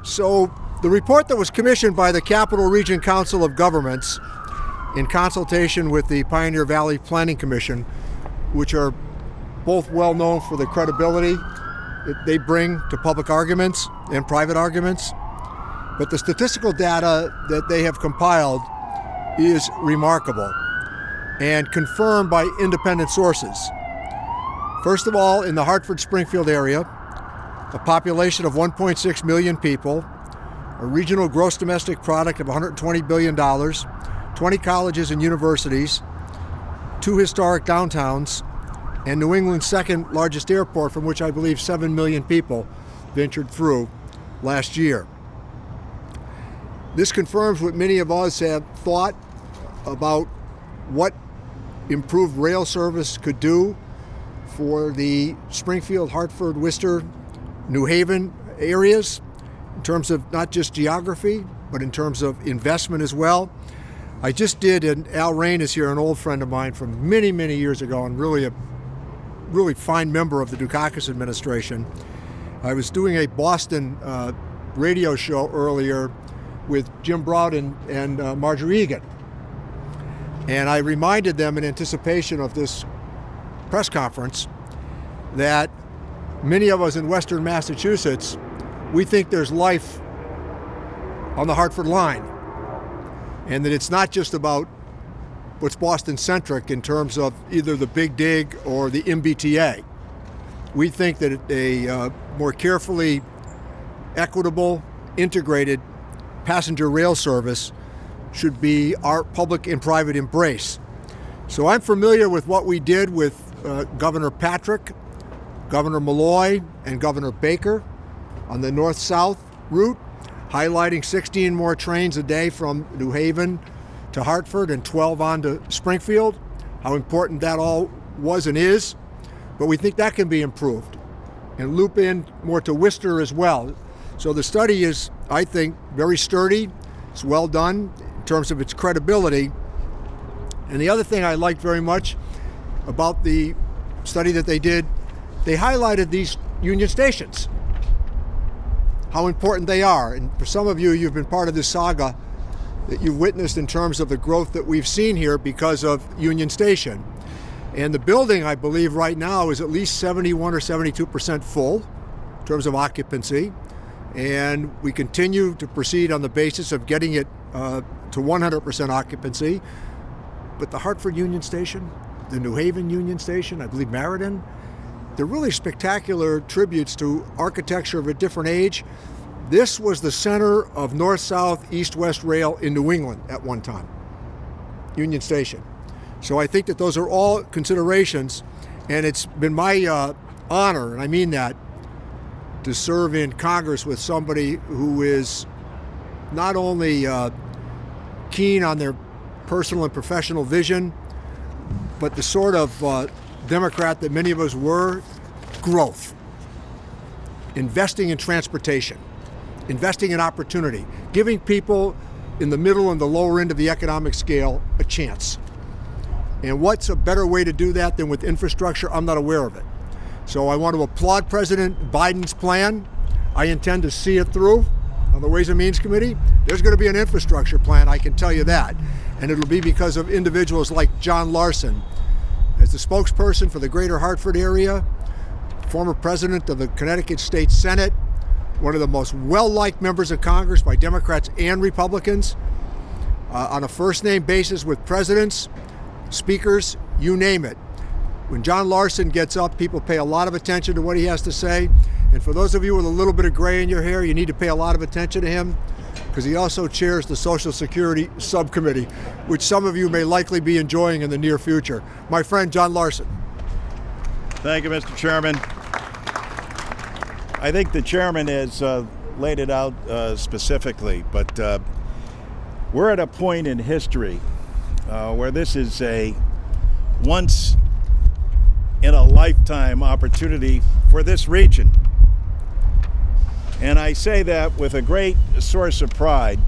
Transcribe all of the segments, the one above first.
So the report that was commissioned by the Capital Region Council of Governments in consultation with the Pioneer Valley Planning Commission, which are both well known for the credibility that they bring to public arguments and private arguments. But the statistical data that they have compiled is remarkable and confirmed by independent sources. First of all, in the Hartford-Springfield area, a population of 1.6 million people, a regional gross domestic product of $120 billion, 20 colleges and universities, 2 historic downtowns, and New England's second largest airport, from which I believe 7 million people ventured through last year. This confirms what many of us have thought about what improved rail service could do for the Springfield, Hartford, Worcester, New Haven areas, in terms of not just geography, but in terms of investment as well. I just did, and Al Rain is here, an old friend of mine from many, many years ago, and really fine member of the Dukakis administration. I was doing a Boston radio show earlier with Jim Browden and Marjorie Egan. And I reminded them in anticipation of this press conference that many of us in Western Massachusetts, we think there's life on the Hartford line, and that it's not just about what's Boston-centric in terms of either the Big Dig or the MBTA. We think that a more carefully equitable, integrated passenger rail service should be our public and private embrace. So I'm familiar with what we did with Governor Patrick, Governor Malloy, and Governor Baker on the north-south route, highlighting 16 more trains a day from New Haven to Hartford and 12 on to Springfield, how important that all was and is. But we think that can be improved and loop in more to Worcester as well. So the study is, I think, very sturdy. It's well done in terms of its credibility. And the other thing I liked very much about the study that they did, they highlighted these union stations, how important they are. And for some of you, you've been part of this saga that you've witnessed in terms of the growth that we've seen here because of Union Station. And the building, I believe right now, is at least 71 or 72% full in terms of occupancy. And we continue to proceed on the basis of getting it to 100% occupancy. But the Hartford Union Station, the New Haven Union Station, I believe Meriden, they're really spectacular tributes to architecture of a different age. This was the center of north-south, east-west rail in New England at one time, Union Station. So I think that those are all considerations, and it's been my honor, and I mean that, to serve in Congress with somebody who is not only keen on their personal and professional vision, but the sort of Democrat that many of us were, growth, investing in transportation, investing in opportunity, giving people in the middle and the lower end of the economic scale a chance. And what's a better way to do that than with infrastructure? I'm not aware of it. So I want to applaud President Biden's plan. I intend to see it through on the Ways and Means Committee. There's going to be an infrastructure plan, I can tell you that. And it'll be because of individuals like John Larson, as the spokesperson for the greater Hartford area, former president of the Connecticut State Senate, one of the most well-liked members of Congress by Democrats and Republicans, on a first-name basis with presidents, speakers, you name it. When John Larson gets up, people pay a lot of attention to what he has to say. And for those of you with a little bit of gray in your hair, you need to pay a lot of attention to him, because he also chairs the Social Security Subcommittee, which some of you may likely be enjoying in the near future. My friend, John Larson. Thank you, Mr. Chairman. I think the chairman has laid it out specifically, but we're at a point in history where this is a once in a lifetime opportunity for this region. And I say that with a great source of pride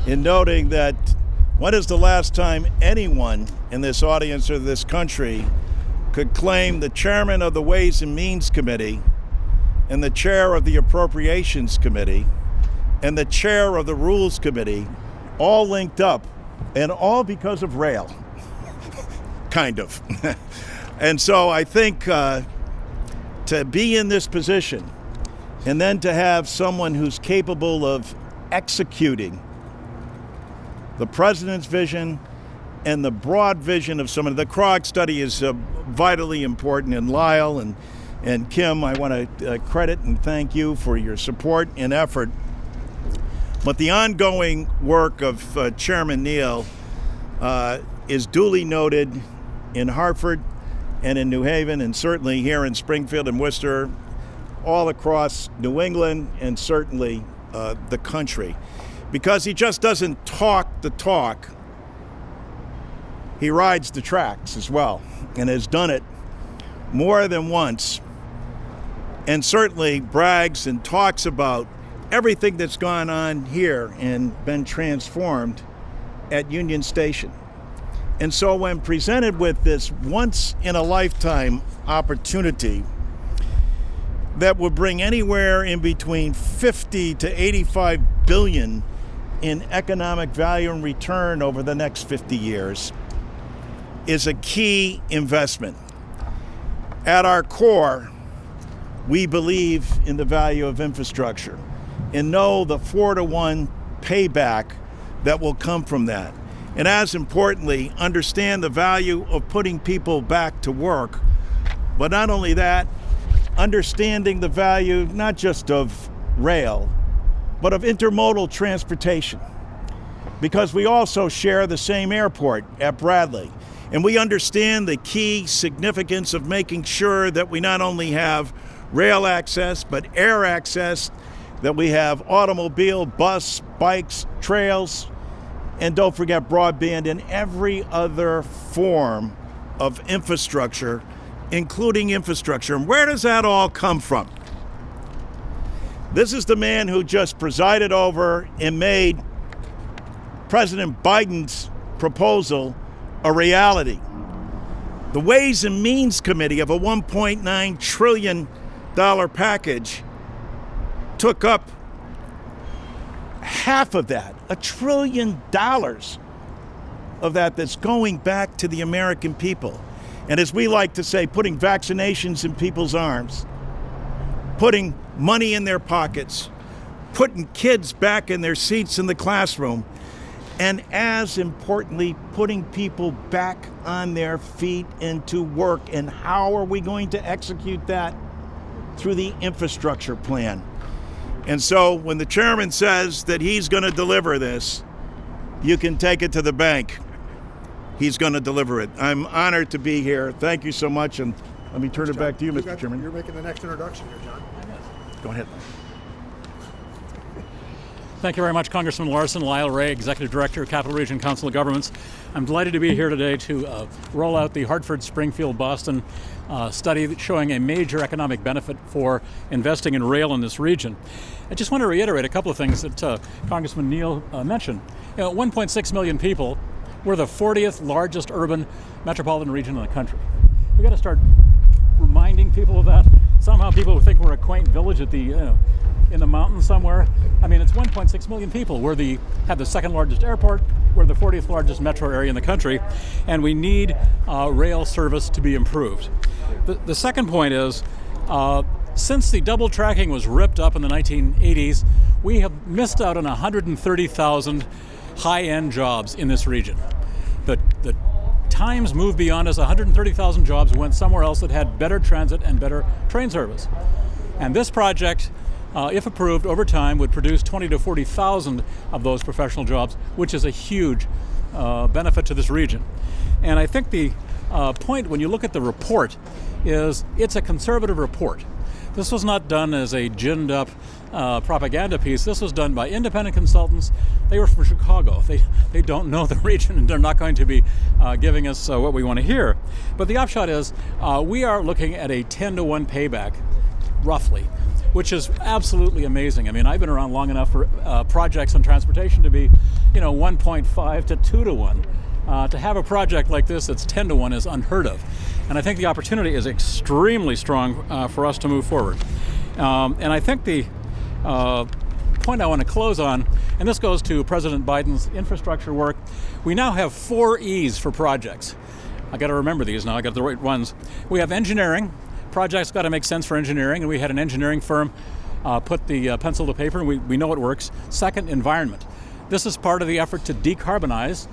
in noting that when is the last time anyone in this audience or this country could claim the chairman of the Ways and Means Committee and the chair of the Appropriations Committee and the chair of the Rules Committee all linked up, and all because of rail, kind of. And so I think to be in this position and then to have someone who's capable of executing the president's vision and the broad vision of someone. The CROG study is vitally important, and Lyle and Kim, I want to credit and thank you for your support and effort. But the ongoing work of Chairman Neal is duly noted in Hartford and in New Haven, and certainly here in Springfield and Worcester, all across New England, and certainly the country. Because he just doesn't talk the talk, he rides the tracks as well, and has done it more than once, and certainly brags and talks about everything that's gone on here and been transformed at Union Station. And so when presented with this once-in-a-lifetime opportunity that would bring anywhere in between 50 to 85 billion in economic value and return over the next 50 years, is a key investment. At our core, we believe in the value of infrastructure and know the 4-to-1 payback that will come from that. And as importantly, understand the value of putting people back to work. But not only that, understanding the value not just of rail, but of intermodal transportation. Because we also share the same airport at Bradley. And we understand the key significance of making sure that we not only have rail access, but air access, that we have automobile, bus, bikes, trails, and don't forget broadband and every other form of infrastructure, including infrastructure. And where does that all come from? This is the man who just presided over and made President Biden's proposal a reality. The Ways and Means Committee of a $1.9 trillion package took up half of that, $1 trillion of that's going back to the American people. And as we like to say, putting vaccinations in people's arms, putting money in their pockets, putting kids back in their seats in the classroom, and as importantly, putting people back on their feet and to work. And how are we going to execute that? Through the infrastructure plan. And so when the chairman says that he's going to deliver this, you can take it to the bank. He's going to deliver it. I'm honored to be here. Thank you so much. And let me turn it back to you, Mr. Chairman. You're making the next introduction here, John. Go ahead. Thank you very much, Congressman Larson. Lyle, Wray, Executive Director, Capital Region Council of Governments. I'm delighted to be here today to roll out the Hartford-Springfield-Boston study showing a major economic benefit for investing in rail in this region. I just want to reiterate a couple of things that Congressman Neal mentioned. 1.6 million people. We're the 40th largest urban metropolitan region in the country. We've got to start reminding people of that. Somehow people think we're a quaint village at the in the mountains somewhere. I mean, it's 1.6 million people. Have the second largest airport. We're the 40th largest metro area in the country, and we need rail service to be improved. The second point is, since the double tracking was ripped up in the 1980s, we have missed out on 130,000 high-end jobs in this region. The times moved beyond us. 130,000 jobs went somewhere else that had better transit and better train service. And this project, if approved over time, would produce 20 to 40,000 of those professional jobs, which is a huge benefit to this region. And I think the point when you look at the report is it's a conservative report. This was not done as a ginned up propaganda piece. This was done by independent consultants. They were from Chicago. They don't know the region, and they're not going to be giving us what we want to hear. But the upshot is we are looking at a 10-to-1 payback, roughly, which is absolutely amazing. I mean, I've been around long enough for projects on transportation to be, 1.5 to 2-to-1. To have a project like this that's 10-to-1 is unheard of. And I think the opportunity is extremely strong for us to move forward. And I think the point I want to close on, and this goes to President Biden's infrastructure work. We now have 4 E's for projects. I got to remember these now. I got the right ones. We have engineering. Projects got to make sense for engineering, and we had an engineering firm put the pencil to paper, and we know it works. Second, environment. This is part of the effort to decarbonize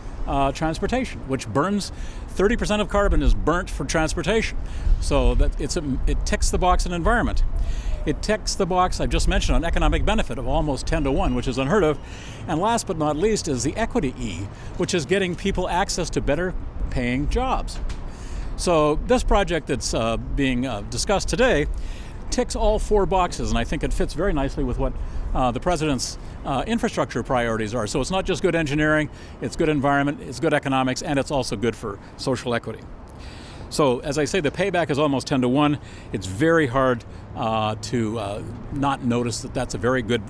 transportation, which burns 30% of carbon is burnt for transportation. So that it ticks the box in environment. It ticks the box I just mentioned on economic benefit of almost 10 to 1, which is unheard of. And last but not least is the equity E, which is getting people access to better paying jobs. So this project that's being discussed today ticks all 4 boxes, and I think it fits very nicely with what the President's infrastructure priorities are. So it's not just good engineering, it's good environment, it's good economics, and it's also good for social equity. So as I say, the payback is almost 10 to 1. It's very hard to not notice that that's a very good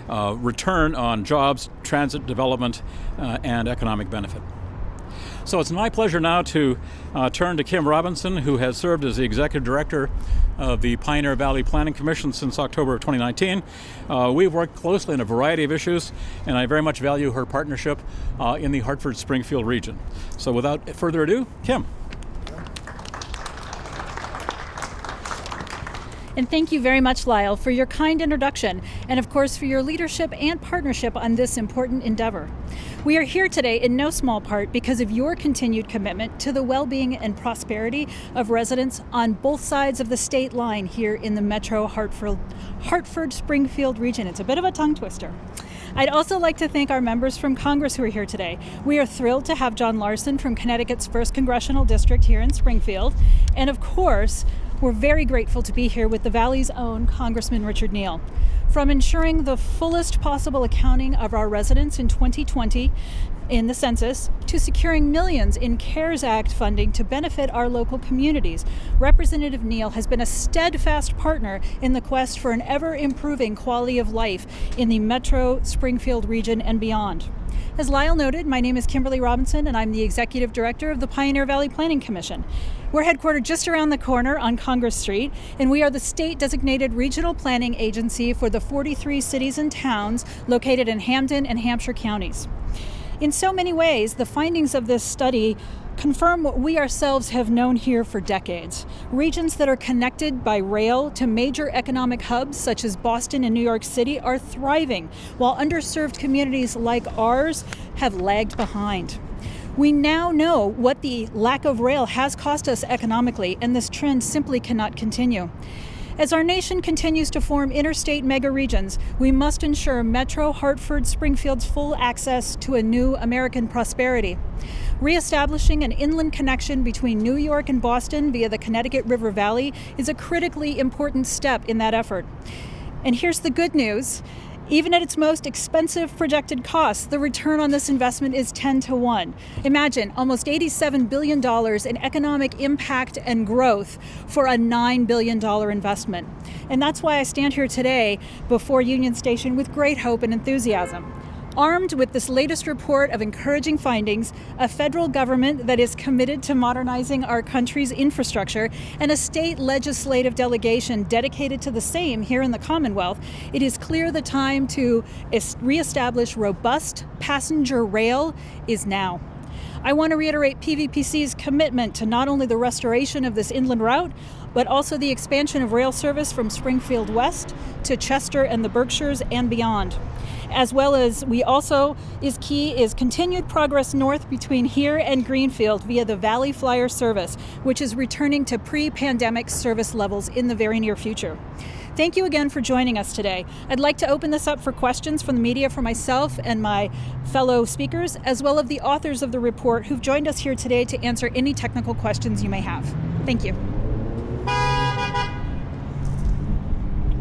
return on jobs, transit development, and economic benefit. So it's my pleasure now to turn to Kim Robinson, who has served as the Executive Director of the Pioneer Valley Planning Commission since October of 2019. We've worked closely on a variety of issues, and I very much value her partnership in the Hartford-Springfield region. So without further ado, Kim. And thank you very much, Lyle, for your kind introduction, and of course for your leadership and partnership on this important endeavor. We are here today in no small part because of your continued commitment to the well-being and prosperity of residents on both sides of the state line here in the Metro Hartford-Springfield region. It's a bit of a tongue twister. I'd also like to thank our members from Congress who are here today. We are thrilled to have John Larson from Connecticut's 1st Congressional District here in Springfield, and of course, we're very grateful to be here with the Valley's own Congressman Richard E. From ensuring the fullest possible accounting of our residents in 2020 in the census, to securing millions in CARES Act funding to benefit our local communities, Representative Neal has been a steadfast partner in the quest for an ever-improving quality of life in the Metro Springfield region and beyond. As Lyle noted, my name is Kimberly Robinson, and I'm the Executive Director of the Pioneer Valley Planning Commission. We're headquartered just around the corner on Congress Street, and we are the state-designated regional planning agency for the 43 cities and towns located in Hampden and Hampshire counties. In so many ways, the findings of this study confirm what we ourselves have known here for decades. Regions that are connected by rail to major economic hubs such as Boston and New York City are thriving, while underserved communities like ours have lagged behind. We now know what the lack of rail has cost us economically, and this trend simply cannot continue. As our nation continues to form interstate megaregions, we must ensure Metro Hartford-Springfield's full access to a new American prosperity. Reestablishing an inland connection between New York and Boston via the Connecticut River Valley is a critically important step in that effort. And here's the good news. Even at its most expensive projected costs, the return on this investment is 10 to 1. Imagine almost $87 billion in economic impact and growth for a $9 billion investment. And that's why I stand here today before Union Station with great hope and enthusiasm. Armed with this latest report of encouraging findings, a federal government that is committed to modernizing our country's infrastructure, and a state legislative delegation dedicated to the same here in the Commonwealth, it is clear the time to reestablish robust passenger rail is now. I want to reiterate PVPC's commitment to not only the restoration of this inland route, but also the expansion of rail service from Springfield West to Chester and the Berkshires and beyond. As well as is continued progress north between here and Greenfield via the Valley Flyer service, which is returning to pre-pandemic service levels in the very near future. Thank you again for joining us today. I'd like to open this up for questions from the media for myself and my fellow speakers, as well as the authors of the report who've joined us here today to answer any technical questions you may have. Thank you.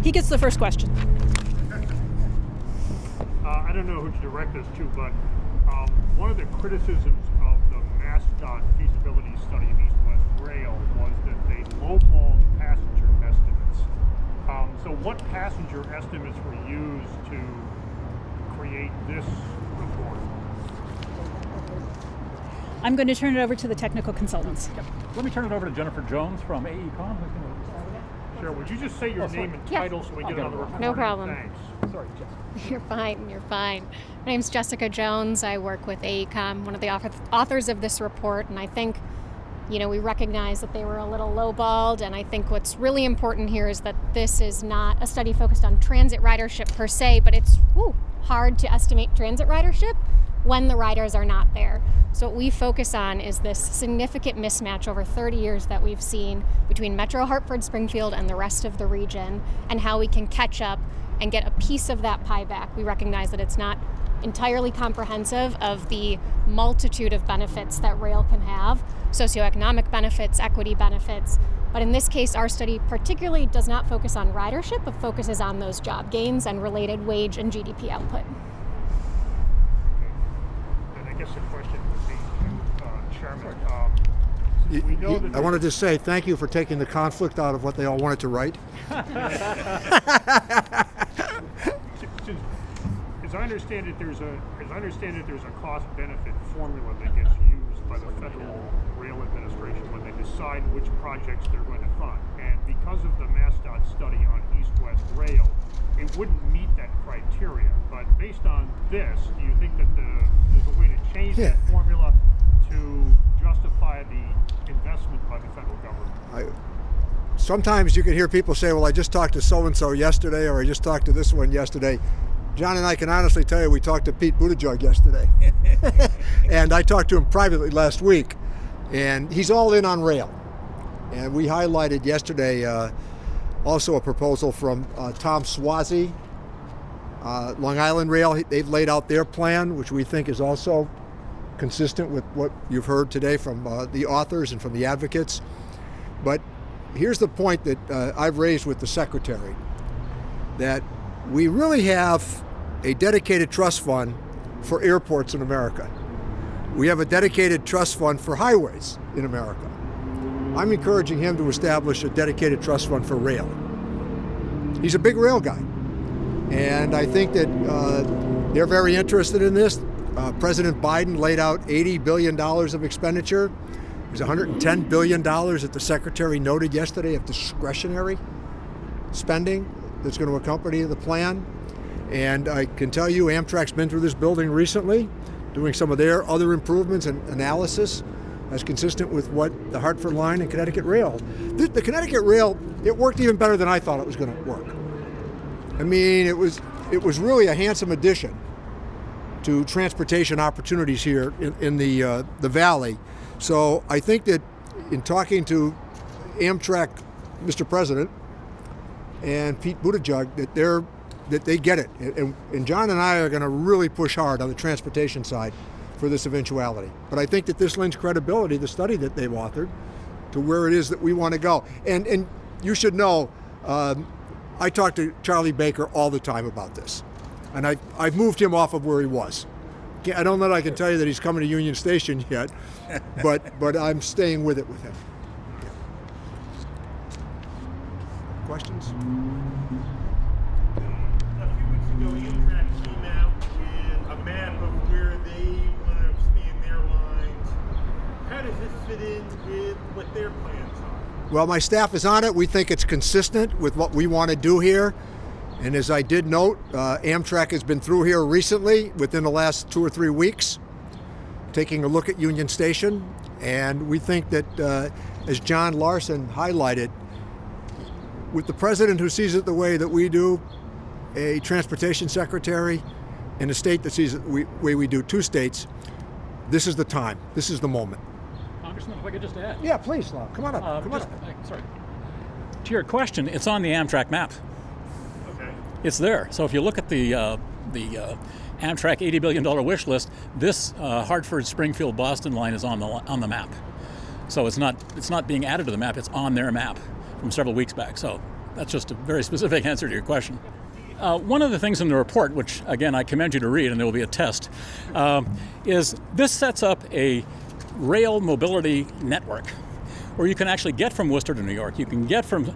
He gets the first question. I don't know who to direct this to, but one of the criticisms of the MassDOT feasibility study of East-West Rail was that they lowballed passenger estimates. So what passenger estimates were used to create this report? I'm going to turn it over to the technical consultants. Let me turn it over to Jennifer Jones from AECom, who's going to start with that. Chair, would you just say your name and title so we get it on the recording? No problem. Thanks. Sorry, Jeff. You're fine. My name's Jessica Jones. I work with AECOM, one of the authors of this report, and I think, we recognize that they were a little lowballed, and I think what's really important here is that this is not a study focused on transit ridership per se, but it's hard to estimate transit ridership when the riders are not there. So what we focus on is this significant mismatch over 30 years that we've seen between Metro Hartford-Springfield and the rest of the region, and how we can catch up and get a piece of that pie back. We recognize that it's not entirely comprehensive of the multitude of benefits that rail can have, socioeconomic benefits, equity benefits. But in this case, our study particularly does not focus on ridership, but focuses on those job gains and related wage and GDP output. And I guess the question would be, Chairman, we know that I wanted to say thank you for taking the conflict out of what they all wanted to write. As I understand it, there's a cost-benefit formula that gets used by the Federal Rail Administration when they decide which projects they're going to fund. And because of the MassDOT study on East-West Rail, it wouldn't meet that criteria. But based on this, do you think that there's a way to change that formula to justify the investment by the federal government? Sometimes you can hear people say, well, I just talked to so-and-so yesterday, or I just talked to this one yesterday. John and I can honestly tell you we talked to Pete Buttigieg yesterday. And I talked to him privately last week. And he's all in on rail. And we highlighted yesterday also a proposal from Tom Swazi, Long Island Rail. They've laid out their plan, which we think is also consistent with what you've heard today from the authors and from the advocates. But here's the point that I've raised with the Secretary, that we really have a dedicated trust fund for airports in America. We have a dedicated trust fund for highways in America. I'm encouraging him to establish a dedicated trust fund for rail. He's a big rail guy. And I think that they're very interested in this. President Biden laid out $80 billion of expenditure. There's $110 billion that the Secretary noted yesterday of discretionary spending that's going to accompany the plan. And I can tell you Amtrak's been through this building recently, doing some of their other improvements and analysis as consistent with what the Hartford Line and Connecticut Rail. The Connecticut Rail, it worked even better than I thought it was going to work. I mean, it was really a handsome addition to transportation opportunities here in the Valley. So I think that in talking to Amtrak, Mr. President, and Pete Buttigieg, that they get it. And John and I are going to really push hard on the transportation side for this eventuality. But I think that this lends credibility, the study that they've authored, to where it is that we want to go. And you should know, I talk to Charlie Baker all the time about this. And I've moved him off of where he was. I don't know that I can tell you that he's coming to Union Station yet, but I'm staying with it with him. Questions? A few weeks ago, Amtrak came out with a map of where they want to expand their lines. How does this fit in with what their plans are? Well, my staff is on it. We think it's consistent with what we want to do here. And as I did note, Amtrak has been through here recently, within the last 2 or 3 weeks, taking a look at Union Station. And we think that, as John Larson highlighted, with the president who sees it the way that we do, a transportation secretary, and a state that sees it the way we do, 2 states, this is the time. This is the moment. Congressman, if I could just add. Yeah, please, Lyle. Come on up. Come on up. Sorry. To your question, it's on the Amtrak map. Okay. It's there. So if you look at the Amtrak $80 billion wish list, this Hartford-Springfield Boston line is on the map. So it's not being added to the map. It's on their map from several weeks back. So that's just a very specific answer to your question. One of the things in the report, which again I commend you to read, and there will be a test, is this sets up a rail mobility network or you can actually get from Worcester to New York. You can get from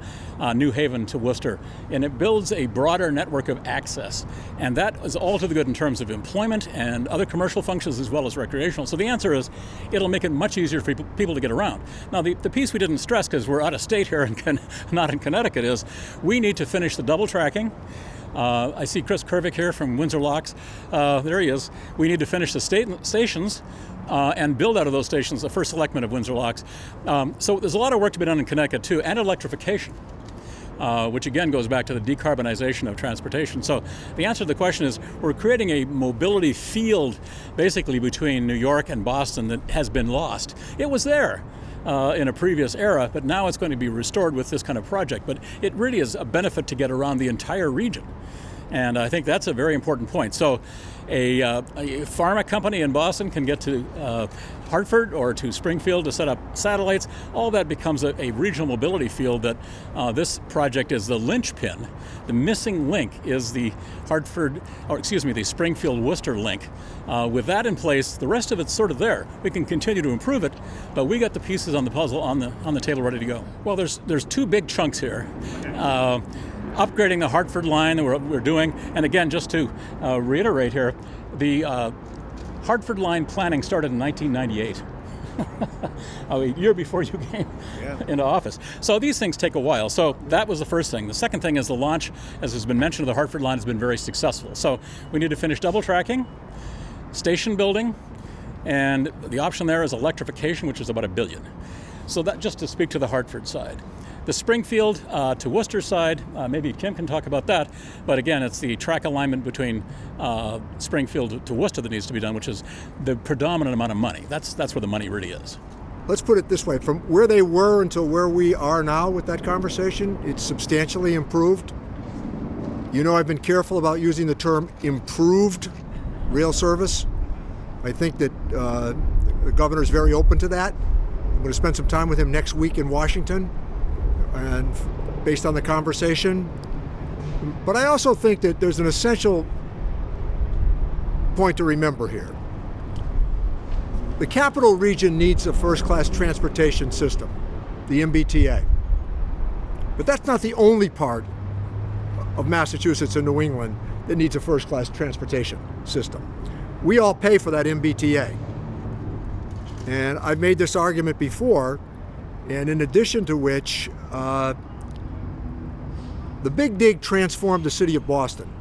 New Haven to Worcester, and it builds a broader network of access. And that is all to the good in terms of employment and other commercial functions as well as recreational. So the answer is it'll make it much easier for people to get around. Now, the piece we didn't stress, because we're out of state here and not in Connecticut, is we need to finish the double tracking. I see Chris Kervick here from Windsor Locks. There he is. We need to finish the stations and build out of those stations the first selectment of Windsor Locks. So there's a lot of work to be done in Connecticut too, and electrification, which again goes back to the decarbonization of transportation. So the answer to the question is we're creating a mobility field basically between New York and Boston that has been lost. It was there in a previous era, but now it's going to be restored with this kind of project. But it really is a benefit to get around the entire region. And I think that's a very important point. So a pharma company in Boston can get to Hartford or to Springfield to set up satellites. All that becomes a regional mobility field that this project is the linchpin. The missing link is the the Springfield-Worcester link. With that in place, the rest of it's sort of there. We can continue to improve it, but we got the pieces on the puzzle on the table ready to go. Well, there's two big chunks here. Upgrading the Hartford line that we're doing, and again, just to reiterate here, the Hartford line planning started in 1998, a year before you came into office. So these things take a while. So that was the first thing. The second thing is the launch, as has been mentioned, of the Hartford line has been very successful. So we need to finish double tracking, station building, and the option there is electrification, which is about $1 billion. So that just to speak to the Hartford side. The Springfield to Worcester side, maybe Kim can talk about that, but again, it's the track alignment between Springfield to Worcester that needs to be done, which is the predominant amount of money. That's where the money really is. Let's put it this way, from where they were until where we are now with that conversation, it's substantially improved. You know, I've been careful about using the term improved rail service. I think that the governor's very open to that. I'm going to spend some time with him next week in Washington, and based on the conversation. But I also think that there's an essential point to remember here. The capital region needs a first-class transportation system, the MBTA. But that's not the only part of Massachusetts and New England that needs a first-class transportation system. We all pay for that MBTA. And I've made this argument before, and in addition to which, the Big Dig transformed the city of Boston.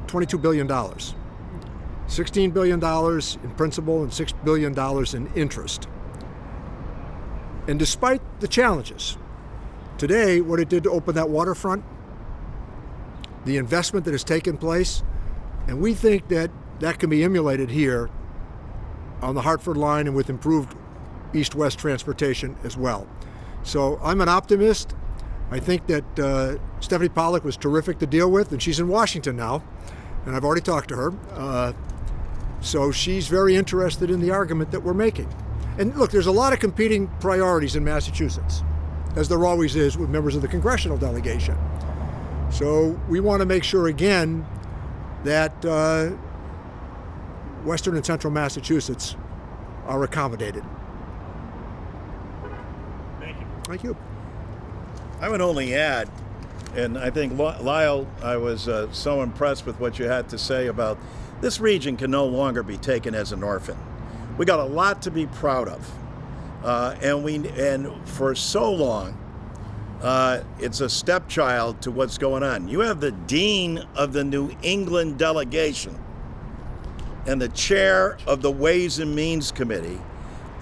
$22 billion. $16 billion in principal and $6 billion in interest. And despite the challenges, today what it did to open that waterfront, the investment that has taken place, and we think that that can be emulated here on the Hartford line and with improved east-west transportation as well. So I'm an optimist. I think that Stephanie Pollack was terrific to deal with, and she's in Washington now, and I've already talked to her. So she's very interested in the argument that we're making. And look, there's a lot of competing priorities in Massachusetts, as there always is with members of the congressional delegation. So we want to make sure again that Western and Central Massachusetts are accommodated. Thank you. I would only add, and I think Lyle, I was so impressed with what you had to say about this region can no longer be taken as an orphan. We got a lot to be proud of, and for so long, it's a stepchild to what's going on. You have the dean of the New England delegation, and the chair of the Ways and Means Committee,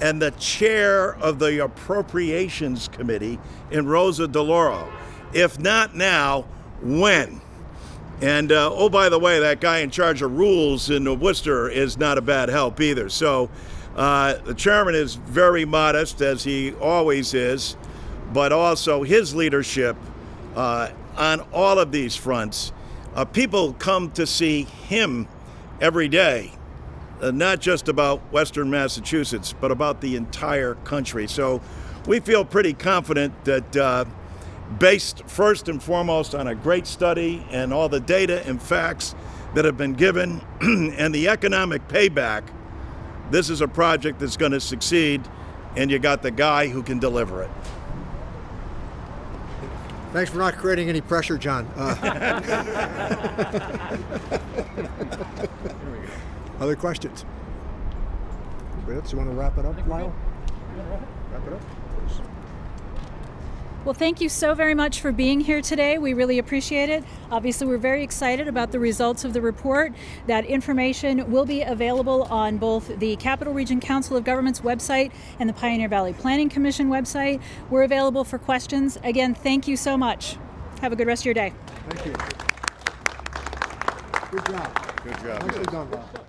and the chair of the Appropriations Committee in Rosa DeLauro. If not now, when? And oh, by the way, that guy in charge of rules in Worcester is not a bad help either. So the chairman is very modest, as he always is, but also his leadership on all of these fronts. People come to see him every day. Not just about Western Massachusetts, but about the entire country. So we feel pretty confident that based first and foremost on a great study and all the data and facts that have been given and the economic payback, this is a project that's going to succeed. and you got the guy who can deliver it. Thanks for not creating any pressure, John. Other questions? Anybody else? You want to wrap it up, Lyle? Wrap it up, please. Well, thank you so very much for being here today. We really appreciate it. Obviously, we're very excited about the results of the report. That information will be available on both the Capital Region Council of Governments website and the Pioneer Valley Planning Commission website. We're available for questions. Again, thank you so much. Have a good rest of your day. Thank you. Good job. Good job. Nicely done, Bob.